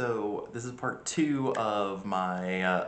So this is part 2 of my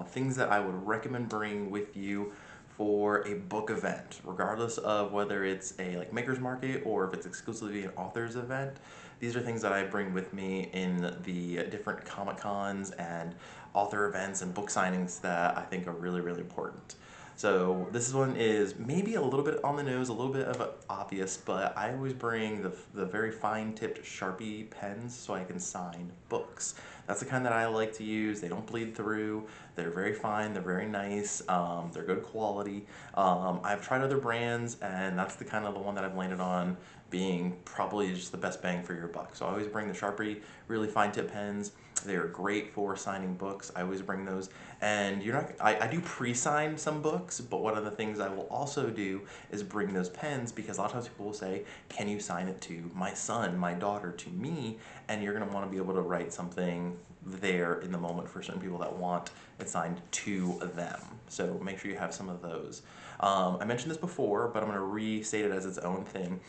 things that I would recommend bringing with you for a book event, regardless of whether it's a maker's market or if it's exclusively an author's event. These are things that I bring with me in the different Comic Cons and author events and book signings that I think are really, really important. So this one is maybe a little bit on the nose, a little bit of obvious, but I always bring the very fine tipped Sharpie pens so I can sign books. That's the kind that I like to use. They don't bleed through. They're very fine. They're very nice. They're good quality. I've tried other brands, and that's the one that I've landed on being probably just the best bang for your buck. So I always bring the Sharpie really fine tip pens. They're great for signing books. I always bring those. And I do pre-sign some books, but one of the things I will also do is bring those pens, because a lot of times people will say, can you sign it to my son, my daughter, to me? And you're gonna wanna be able to write something there in the moment for certain people that want it signed to them. So make sure you have some of those. I mentioned this before, but I'm gonna restate it as its own thing.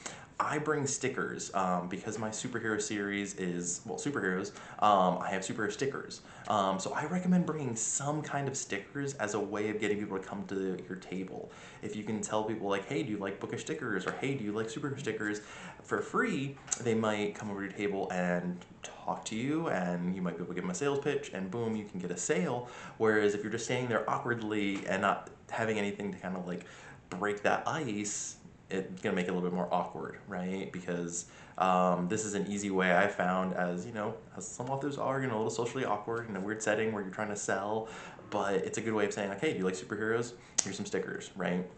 I bring stickers because my superhero series is, well, superheroes. I have superhero stickers. So I recommend bringing some kind of stickers as a way of getting people to come to your table. If you can tell people like, hey, do you like bookish stickers? Or hey, do you like superhero stickers? For free, they might come over to your table and talk to you, and you might be able to give them a sales pitch, and boom, you can get a sale. Whereas if you're just standing there awkwardly and not having anything to kind of break that ice, it's gonna make it a little bit more awkward, right? Because this is an easy way I found, as as some authors are, a little socially awkward in a weird setting where you're trying to sell, but it's a good way of saying, okay, do you like superheroes? Here's some stickers, right?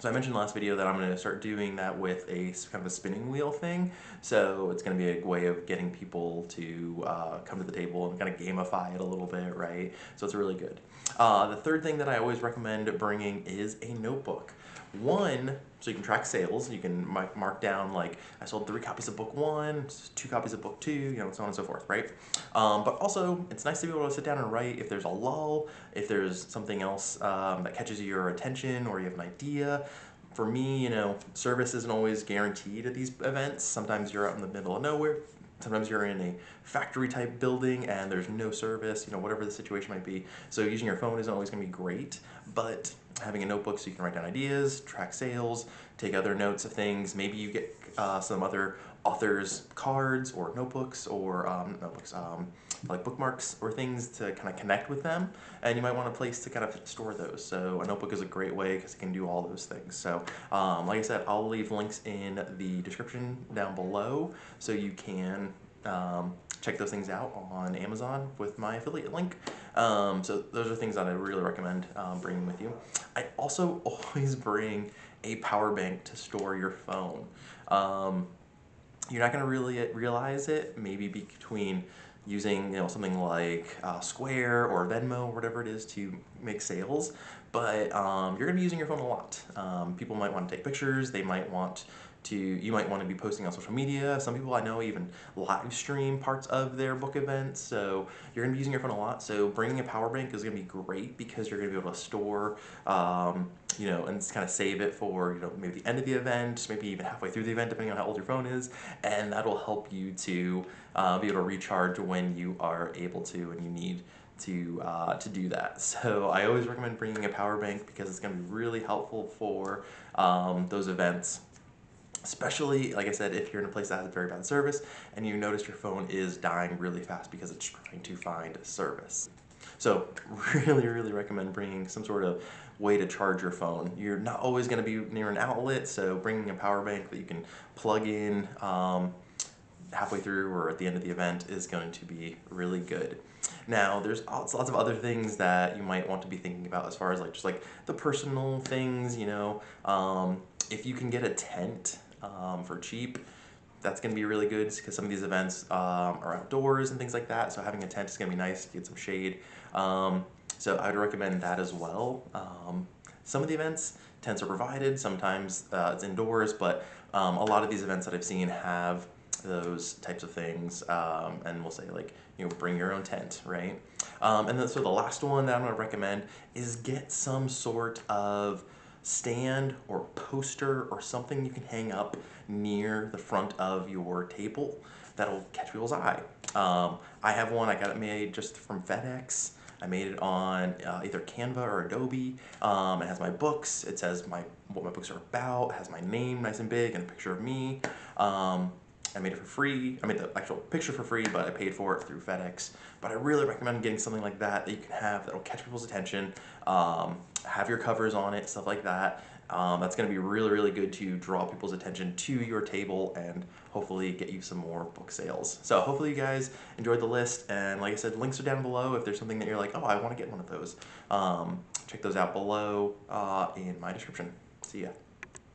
So I mentioned in the last video that I'm going to start doing that with a kind of a spinning wheel thing. So it's going to be a way of getting people to come to the table and kind of gamify it a little bit, right? So it's really good. The third thing that I always recommend bringing is a notebook. One, so you can track sales. You can mark down, I sold 3 copies of book 1, 2 copies of book 2, so on and so forth, right? But also, it's nice to be able to sit down and write if there's a lull, if there's something else that catches your attention, or you have an idea. For me, service isn't always guaranteed at these events. Sometimes you're out in the middle of nowhere. Sometimes you're in a factory type building and there's no service, whatever the situation might be. So using your phone isn't always gonna be great, but having a notebook so you can write down ideas, track sales, take other notes of things. Maybe you get some other authors' cards or notebooks, or like bookmarks or things to kind of connect with them, and you might want a place to kind of store those. So a notebook is a great way because it can do all those things. So like I said, I'll leave links in the description down below so you can check those things out on Amazon with my affiliate link. So those are things that I really recommend bringing with you. I also always bring a power bank to store your phone. You're not going to really realize it, maybe between using something like Square or Venmo or whatever it is to make sales, but you're going to be using your phone a lot. People might want to take pictures. They might want to, you might want to be posting on social media. Some people I know even live stream parts of their book events. So you're going to be using your phone a lot. So bringing a power bank is going to be great because you're going to be able to store, and kind of save it for, maybe the end of the event, maybe even halfway through the event, depending on how old your phone is. And that'll help you to be able to recharge when you are able to and you need to do that. So I always recommend bringing a power bank because it's going to be really helpful for those events. Especially, like I said, if you're in a place that has a very bad service and you notice your phone is dying really fast because it's trying to find service. So really, really recommend bringing some sort of way to charge your phone. You're not always going to be near an outlet, so bringing a power bank that you can plug in halfway through or at the end of the event is going to be really good. Now, there's lots of other things that you might want to be thinking about as far as just the personal things, if you can get a tent for cheap, that's going to be really good because some of these events are outdoors and things like that, so having a tent is going to be nice to get some shade. So I would recommend that as well. Some of the events, tents are provided, sometimes it's indoors, but a lot of these events that I've seen have those types of things, and we'll say bring your own tent, right? And then so the last one that I'm going to recommend is get some sort of stand or poster or something you can hang up near the front of your table. that'll catch people's eye. I have one, I got it made just from FedEx. I made it on either Canva or Adobe. It has my books, it says what my books are about, it has my name nice and big and a picture of me. I made it for free. I made the actual picture for free, but I paid for it through FedEx. But I really recommend getting something like that you can have that'll catch people's attention, have your covers on it, stuff like that. That's going to be really, really good to draw people's attention to your table and hopefully get you some more book sales. So hopefully you guys enjoyed the list, and like I said, links are down below if there's something that you're like, oh, I want to get one of those. Check those out below in my description. See ya.